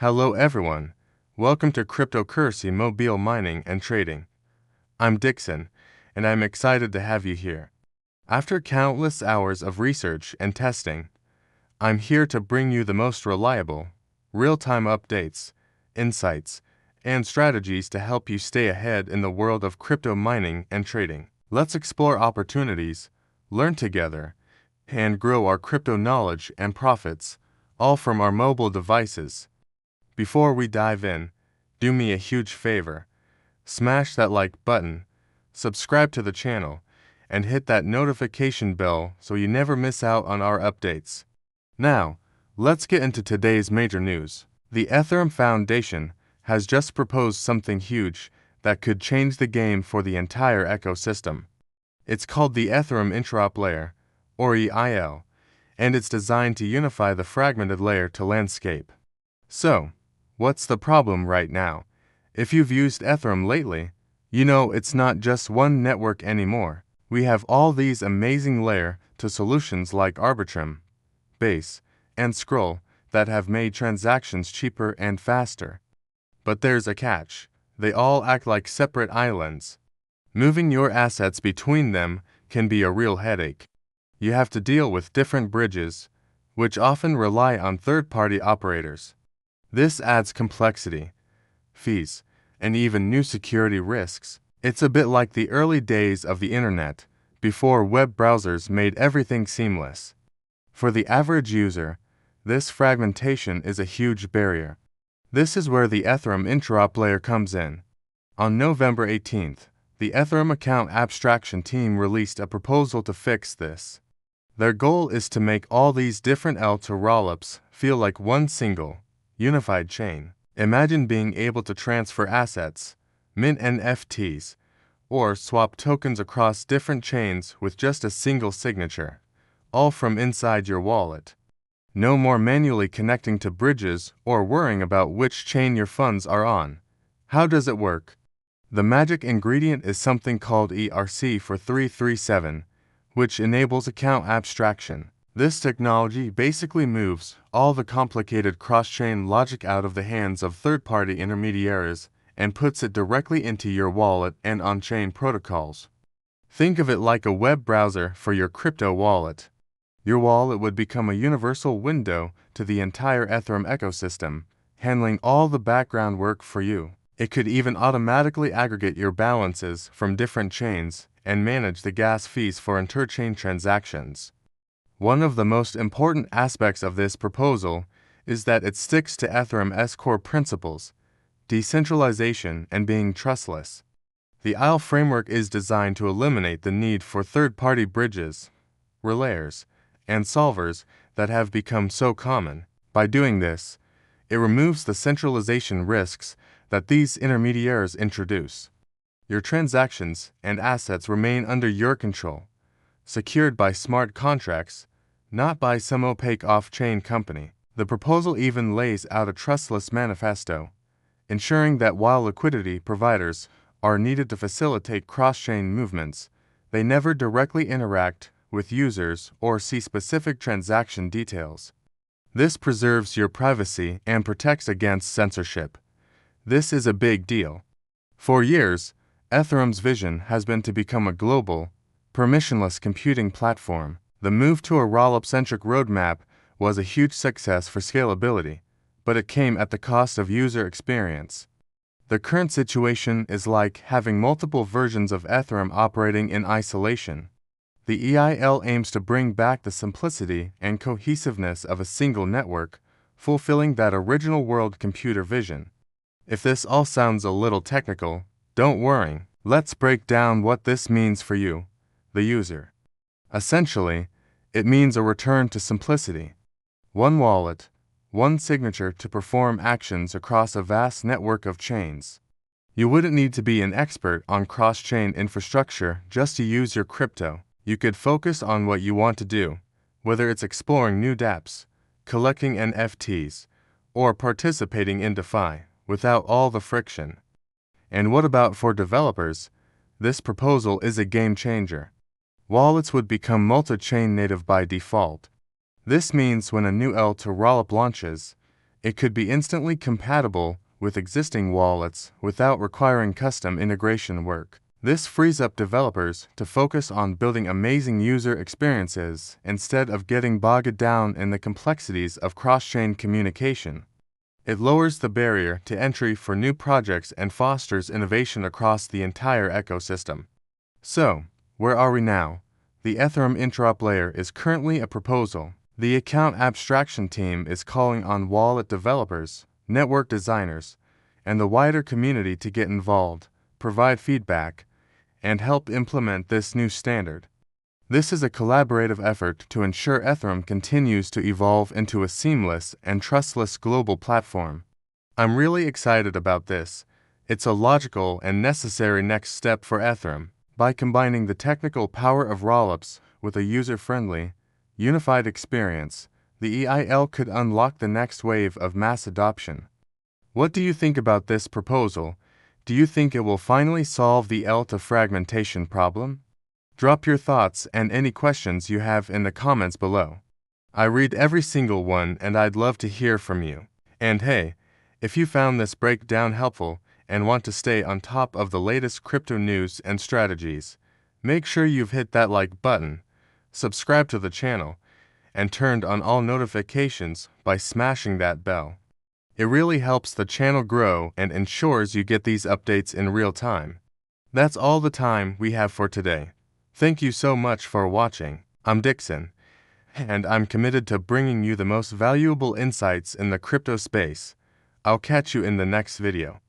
Hello everyone. Welcome to cryptocurrency mobile mining and trading. I'm Dixon, and I'm excited to have you here. After countless hours of research and testing, I'm here to bring you the most reliable, real-time updates, insights, and strategies to help you stay ahead in the world of crypto mining and trading. Let's explore opportunities, learn together, and grow our crypto knowledge and profits, all from our mobile devices. Before we dive in, do me a huge favor. Smash that like button, subscribe to the channel, and hit that notification bell so you never miss out on our updates. Now, let's get into today's major news. The Ethereum Foundation has just proposed something huge that could change the game for the entire ecosystem. It's called the Ethereum Interop layer, or EIL, and it's designed to unify the fragmented layer to landscape. So, what's the problem right now? If you've used Ethereum lately, you know it's not just one network anymore. We have all these amazing layer to solutions like Arbitrum, Base, and Scroll that have made transactions cheaper and faster. But there's a catch. They all act like separate islands. Moving your assets between them can be a real headache. You have to deal with different bridges, which often rely on third-party operators. This adds complexity, fees, and even new security risks. It's a bit like the early days of the internet, before web browsers made everything seamless. For the average user, this fragmentation is a huge barrier. This is where the Ethereum Interop layer comes in. On November 18th, the Ethereum account abstraction team released a proposal to fix this. Their goal is to make all these different Rollups feel like one single, unified chain. Imagine being able to transfer assets, mint NFTs, or swap tokens across different chains with just a single signature, all from inside your wallet. No more manually connecting to bridges or worrying about which chain your funds are on. How does it work? The magic ingredient is something called ERC-4337, which enables account abstraction. This technology basically moves all the complicated cross-chain logic out of the hands of third-party intermediaries and puts it directly into your wallet and on-chain protocols. Think of it like a web browser for your crypto wallet. Your wallet would become a universal window to the entire Ethereum ecosystem, handling all the background work for you. It could even automatically aggregate your balances from different chains and manage the gas fees for interchain transactions. One of the most important aspects of this proposal is that it sticks to Ethereum's core principles: decentralization and being trustless. The EIL framework is designed to eliminate the need for third-party bridges, relayers, and solvers that have become so common. By doing this, it removes the centralization risks that these intermediaries introduce. Your transactions and assets remain under your control, secured by smart contracts, not by some opaque off-chain company. The proposal even lays out a trustless manifesto, ensuring that while liquidity providers are needed to facilitate cross-chain movements, they never directly interact with users or see specific transaction details. This preserves your privacy and protects against censorship. This is a big deal. For years, Ethereum's vision has been to become a global, permissionless computing platform. The move to a Rollup-centric roadmap was a huge success for scalability, but it came at the cost of user experience. The current situation is like having multiple versions of Ethereum operating in isolation. The EIL aims to bring back the simplicity and cohesiveness of a single network, fulfilling that original world computer vision. If this all sounds a little technical, don't worry. Let's break down what this means for you, the user. Essentially, it means a return to simplicity. One wallet, one signature to perform actions across a vast network of chains. You wouldn't need to be an expert on cross-chain infrastructure just to use your crypto. You could focus on what you want to do, whether it's exploring new dApps, collecting NFTs, or participating in DeFi, without all the friction. And what about for developers? This proposal is a game changer. Wallets would become multi-chain native by default. This means when a new L to Rollup launches, It could be instantly compatible with existing wallets without requiring custom integration work. This frees up developers to focus on building amazing user experiences instead of getting bogged down in the complexities of cross-chain communication. It lowers the barrier to entry for new projects and fosters innovation across the entire ecosystem. So, where are we now? The Ethereum Interop layer is currently a proposal. The account abstraction team is calling on wallet developers, network designers, and the wider community to get involved, provide feedback, and help implement this new standard. This is a collaborative effort to ensure Ethereum continues to evolve into a seamless and trustless global platform. I'm really excited about this. It's a logical and necessary next step for Ethereum. By combining the technical power of Rollups with a user-friendly, unified experience, the EIL could unlock the next wave of mass adoption. What do you think about this proposal? Do you think it will finally solve the ELTA fragmentation problem? Drop your thoughts and any questions you have in the comments below. I read every single one and I'd love to hear from you. And hey, if you found this breakdown helpful and want to stay on top of the latest crypto news and strategies, make sure you've hit that like button, subscribe to the channel, and turned on all notifications by smashing that bell. It really helps the channel grow and ensures you get these updates in real time. That's all the time we have for today. Thank you so much for watching. I'm Dixon, and I'm committed to bringing you the most valuable insights in the crypto space. I'll catch you in the next video.